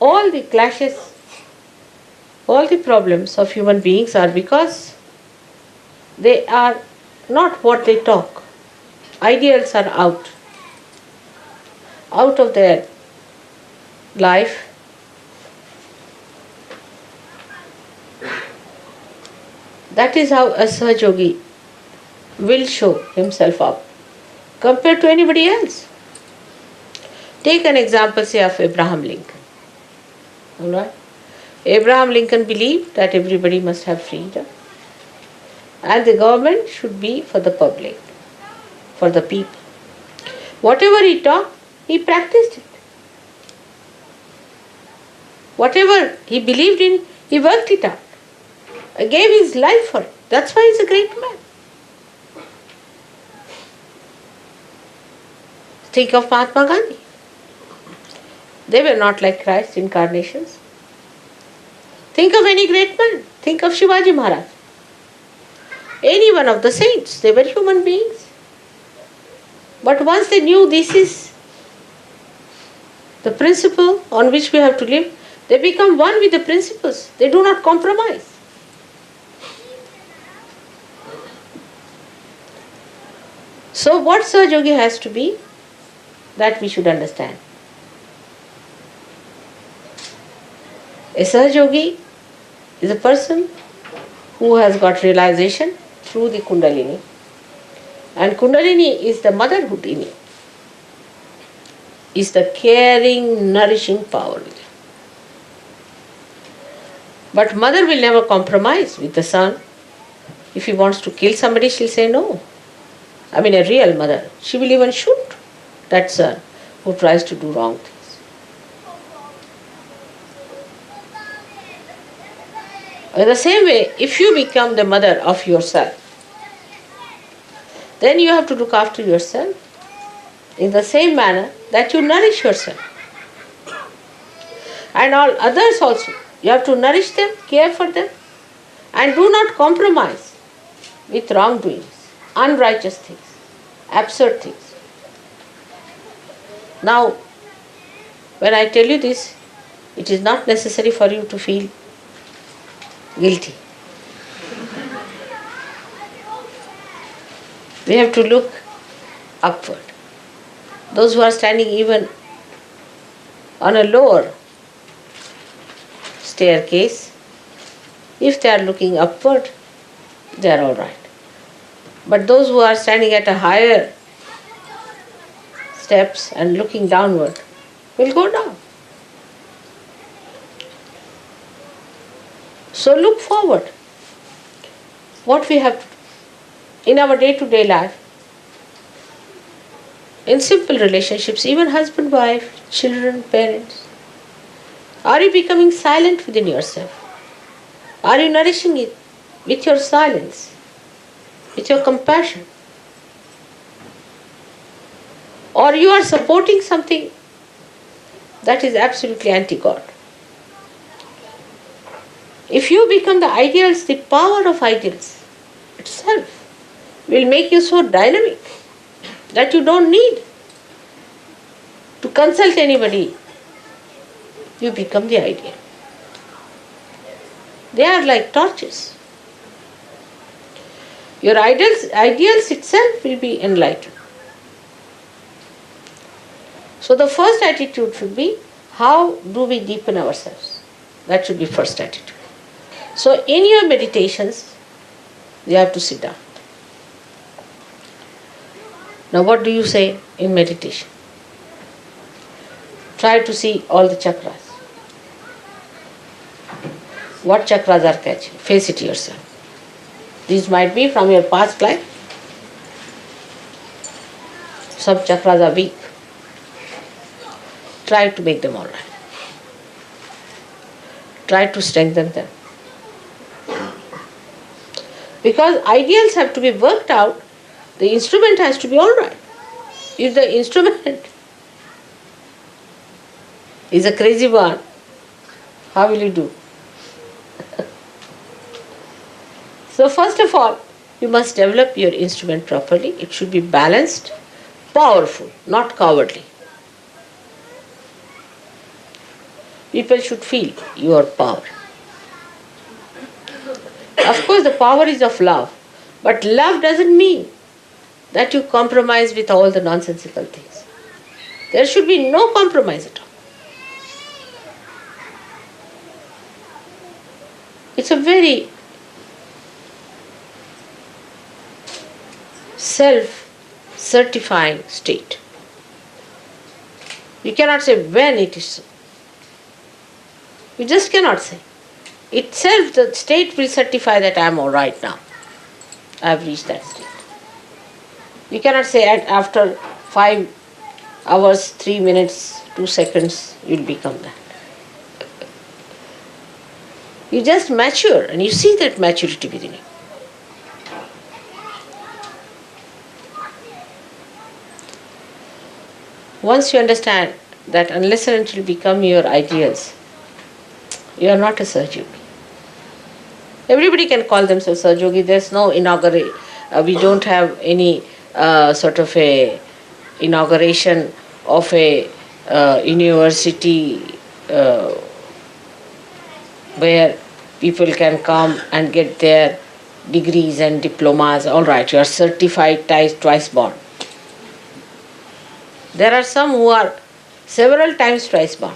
all the clashes, all the problems of human beings are because they are not what they talk. Ideals are out of their life. That is how a Sahajogi will show himself up compared to anybody else. Take an example, say, of Abraham Lincoln. Alright? Abraham Lincoln believed that everybody must have freedom and the government should be for the public, for the people. Whatever he taught, he practiced it. Whatever he believed in, he worked it out. Gave his life for it. That's why he's a great man. Think of Mahatma Gandhi. They were not like Christ incarnations. Think of any great man. Think of Shivaji Maharaj. Any one of the saints. They were human beings. But once they knew this is the principle on which we have to live, they become one with the principles. They do not compromise. So what Sahajogi has to be, that we should understand. A Sahajogi is a person who has got realization through the Kundalini. And Kundalini is the motherhood in you. Is the caring, nourishing power within. But mother will never compromise with the son. If he wants to kill somebody, she'll say no. I mean, a real mother. She will even shoot that son who tries to do wrong things. In the same way, if you become the mother of yourself, then you have to look after yourself in the same manner that you nourish yourself. And all others also. You have to nourish them, care for them, and do not compromise with wrongdoings, unrighteous things, absurd things. Now, when I tell you this, it is not necessary for you to feel guilty. We have to look upward. Those who are standing even on a lower staircase, if they are looking upward, they are all right. But those who are standing at a higher steps and looking downward will go down. So look forward. What we have in our day-to-day life, in simple relationships, even husband, wife, children, parents. Are you becoming silent within yourself? Are you nourishing it with your silence, with your compassion? Or you are supporting something that is absolutely anti-God? If you become the ideals, the power of ideals itself will make you so dynamic that you don't need to consult anybody. You become the ideal. They are like torches. Your ideals itself will be enlightened. So the first attitude should be, how do we deepen ourselves? That should be first attitude. So in your meditations, you have to sit down. Now what do you say in meditation? Try to see all the chakras. What chakras are catching? Face it yourself. These might be from your past life. Some chakras are weak. Try to make them all right. Try to strengthen them. Because ideals have to be worked out, the instrument has to be all right. If the instrument is a crazy one, how will you do? So first of all, you must develop your instrument properly. It should be balanced, powerful, not cowardly. People should feel your power. Of course, the power is of love, but love doesn't mean that you compromise with all the nonsensical things. There should be no compromise at all. It's a very self-certifying state. You cannot say when it is so. You just cannot say. Itself, the state will certify that I am all right now. I have reached that state. You cannot say after 5 hours, 3 minutes, 2 seconds, you will become that. You just mature and you see that maturity within you. Once you understand that unless and until you become your ideals, you are not a Sahajogi. Everybody can call themselves Sahajogi. There's no inauguration. We don't have any sort of a inauguration of a university where people can come and get their degrees and diplomas. All right, you are certified twice born. There are some who are several times twice born.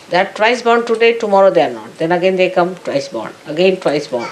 They are twice born today, tomorrow they are not. Then again they come twice born, again twice born.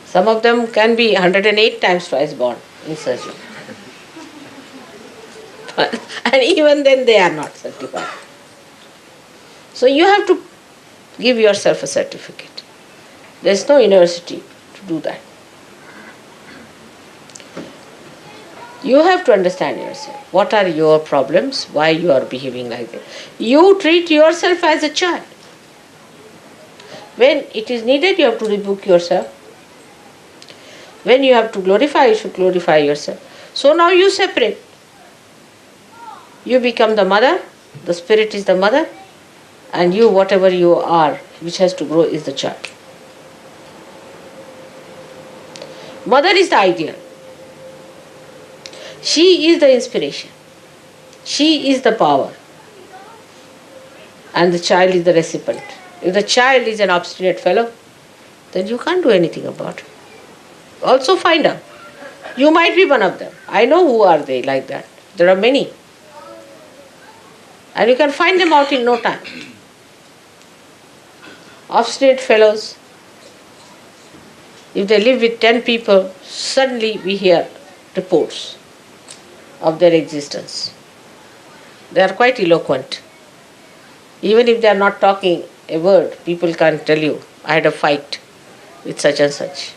Some of them can be 108 times twice born in surgery. And even then they are not certified. So you have to give yourself a certificate. There is no university to do that. You have to understand yourself. What are your problems? Why you are behaving like that? You treat yourself as a child. When it is needed, you have to rebuke yourself. When you have to glorify, you should glorify yourself. So now you separate. You become the mother, the spirit is the mother, and you, whatever you are, which has to grow, is the child. Mother is the ideal. She is the inspiration. She is the power. And the child is the recipient. If the child is an obstinate fellow, then you can't do anything about it. Also find out. You might be one of them. I know who are they like that. There are many. And you can find them out in no time. Obstinate fellows, if they live with 10 people, suddenly we hear reports of their existence. They are quite eloquent. Even if they are not talking a word, people can tell you, I had a fight with such and such.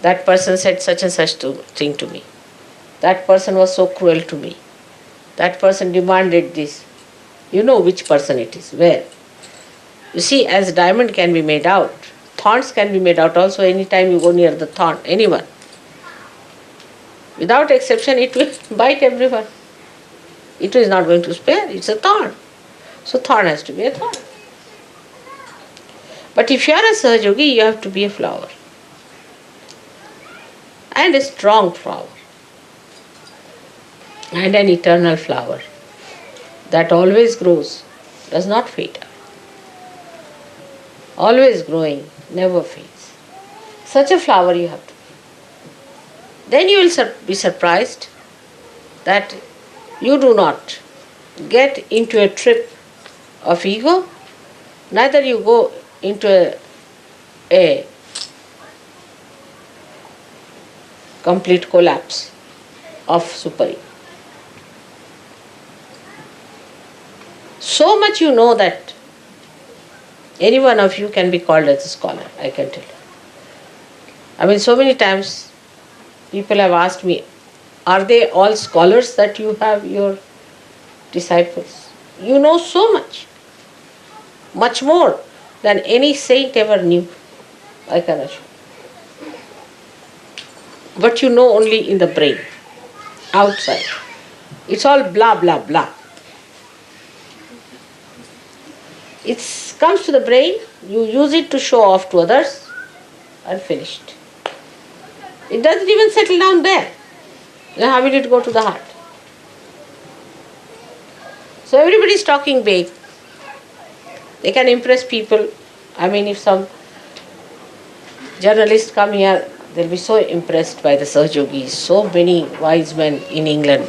That person said such and such thing to me. That person was so cruel to me. That person demanded this. You know which person it is, where. You see, as diamond can be made out, thorns can be made out also anytime you go near the thorn, anyone. Without exception, it will bite everyone. It is not going to spare, it's a thorn. So thorn has to be a thorn. But if you are a Sahajogi, you have to be a flower. And a strong flower. And an eternal flower that always grows, does not fade. Always growing, never fades. Such a flower you have to be. Then you will be surprised that you do not get into a trip of ego, neither you go into a complete collapse of super-ego. So much you know that any one of you can be called as a scholar, I can tell you. I mean, so many times people have asked me, are they all scholars that you have your disciples? You know so much. Much more than any saint ever knew, I can assure. But you know only in the brain, outside. It's all blah, blah, blah. It comes to the brain, you use it to show off to others, and finished. It doesn't even settle down there. Then how will it go to the heart? So everybody is talking big. They can impress people. I mean, if some journalists come here, they'll be so impressed by the Sahajogis. So many wise men in England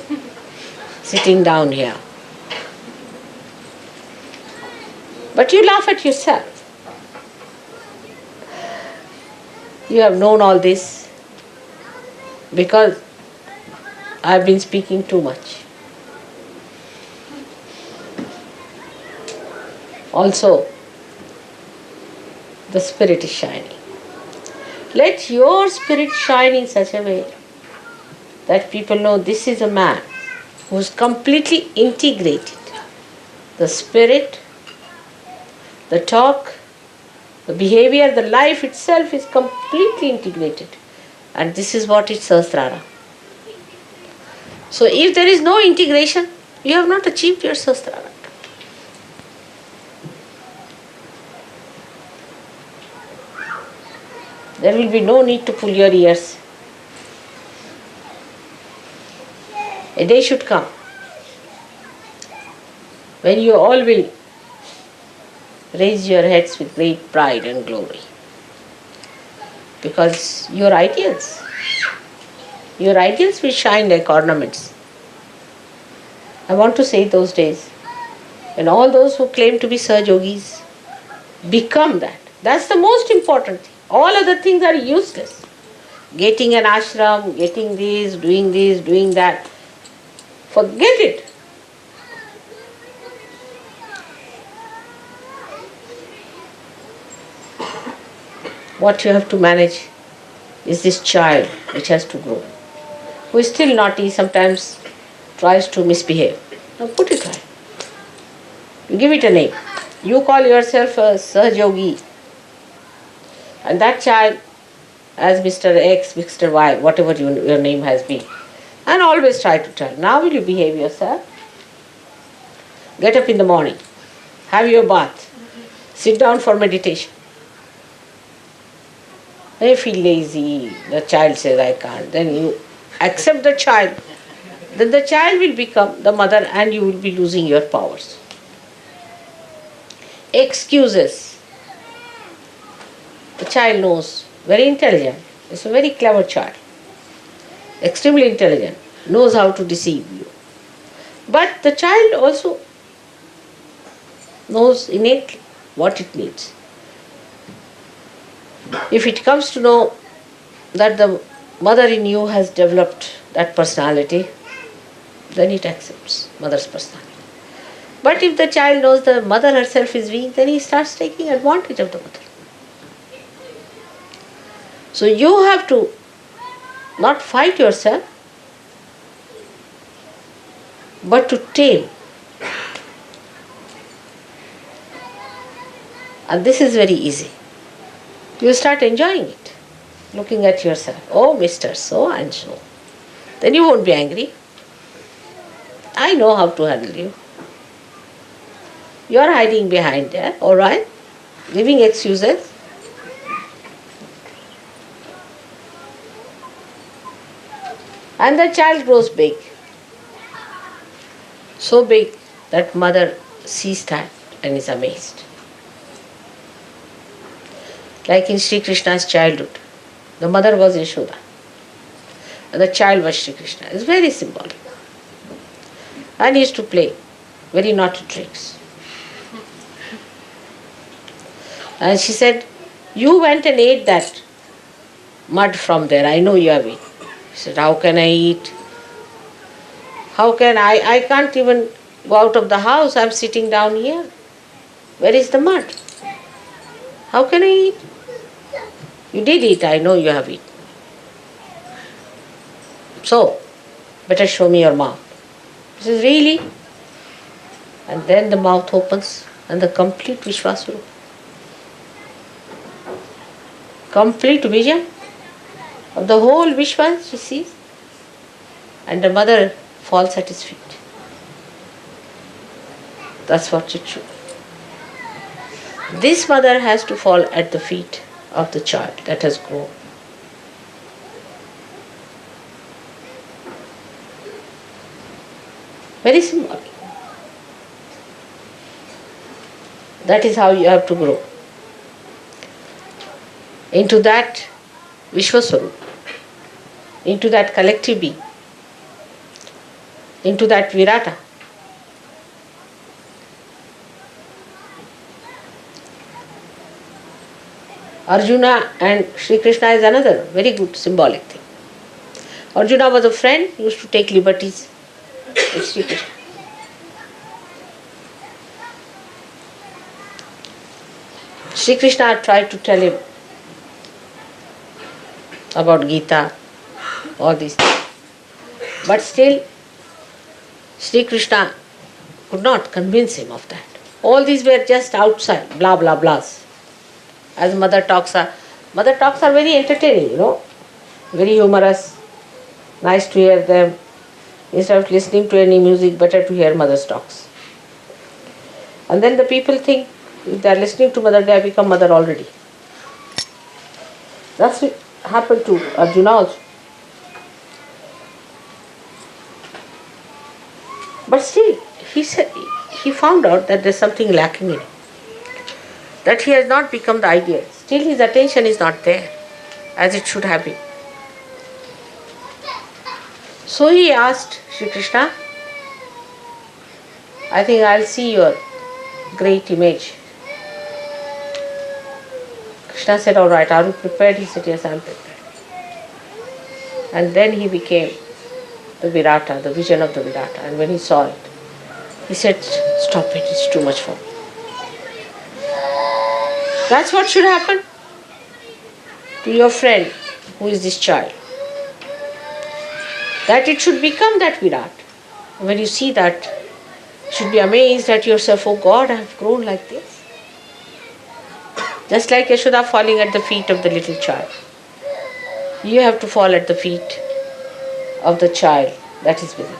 sitting down here. But you laugh at yourself. You have known all this because I've been speaking too much. Also, the spirit is shining. Let your spirit shine in such a way that people know this is a man who is completely integrated. The spirit, the talk, the behavior, the life itself is completely integrated. And this is what is Sahasrara. So if there is no integration, you have not achieved your Sahasrara. There will be no need to pull your ears. A day should come when you all will raise your heads with great pride and glory. Because your ideals will shine like ornaments. I want to say those days when all those who claim to be Sahajogis become that. That's the most important thing. All other things are useless. Getting an ashram, getting this, doing that. Forget it. What you have to manage is this child which has to grow, who is still naughty, sometimes tries to misbehave. Now put it right. You give it a name. You call yourself a Sahajogi. And that child, as Mr. X, Mr. Y, whatever your name has been, and always try to tell, now will you behave yourself? Get up in the morning, have your bath, sit down for meditation. They feel lazy, the child says I can't, then you accept the child. Then the child will become the mother and you will be losing your powers. Excuses. The child knows, very intelligent, it's a very clever child, extremely intelligent, knows how to deceive you. But the child also knows innately what it needs. If it comes to know that the mother in you has developed that personality, then it accepts mother's personality. But if the child knows the mother herself is weak, then he starts taking advantage of the mother. So you have to not fight yourself, but to tame. And this is very easy. You start enjoying it, looking at yourself. Oh, Mr. So and so. Then you won't be angry. I know how to handle you. You are hiding behind there, all right? Giving excuses. And the child grows big. So big that mother sees that and is amazed. Like in Shri Krishna's childhood, the mother was Yashoda and the child was Shri Krishna. It's very symbolic. And he used to play very naughty tricks. And she said, you went and ate that mud from there. I know you have eaten. He said, how can I eat? How can I can't even go out of the house. I'm sitting down here. Where is the mud? How can I eat? You did eat. I know you have eaten. So, better show me your mouth. He says, really? And then the mouth opens and the complete Vishwasvarupa. Complete vision of the whole Vishwa she sees. And the mother falls at his feet. That's what it should. This mother has to fall at the feet of the child that has grown. Very symbolic. That is how you have to grow into that Vishwaswarup, into that collective being, into that Virata. Arjuna and Shri Krishna is another very good symbolic thing. Arjuna was a friend, used to take liberties with Shri Krishna. Shri Krishna tried to tell him about Gita, all these things. But still, Shri Krishna could not convince him of that. All these were just outside, blah blah blahs. As mother talks are very entertaining, very humorous, nice to hear them. Instead of listening to any music, better to hear mother's talks. And then the people think if they are listening to mother, they have become mother already. That's what happened to Arjuna also. But still, he found out that there's something lacking in him. That he has not become the ideal. Still his attention is not there as it should have been. So he asked Shri Krishna, I think I'll see your great image. Krishna said, all right, are you prepared? He said, yes, I am prepared. And then he became the Virata, the vision of the Virata. And when he saw it, he said, stop it, it's too much for me. That's what should happen to your friend who is this child. That it should become that Virat. When you see that, you should be amazed at yourself, oh God, I have grown like this. Just like Yashoda falling at the feet of the little child. You have to fall at the feet of the child that is within.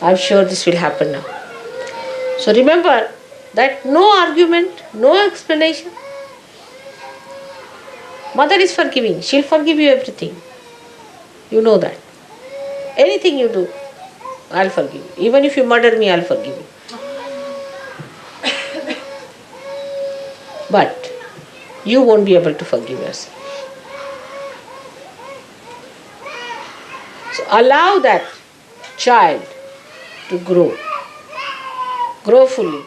I'm sure this will happen now. So remember that no argument, no explanation. Mother is forgiving. She'll forgive you everything. You know that. Anything you do, I'll forgive you. Even if you murder me, I'll forgive you. But you won't be able to forgive yourself. So allow that child to grow fully.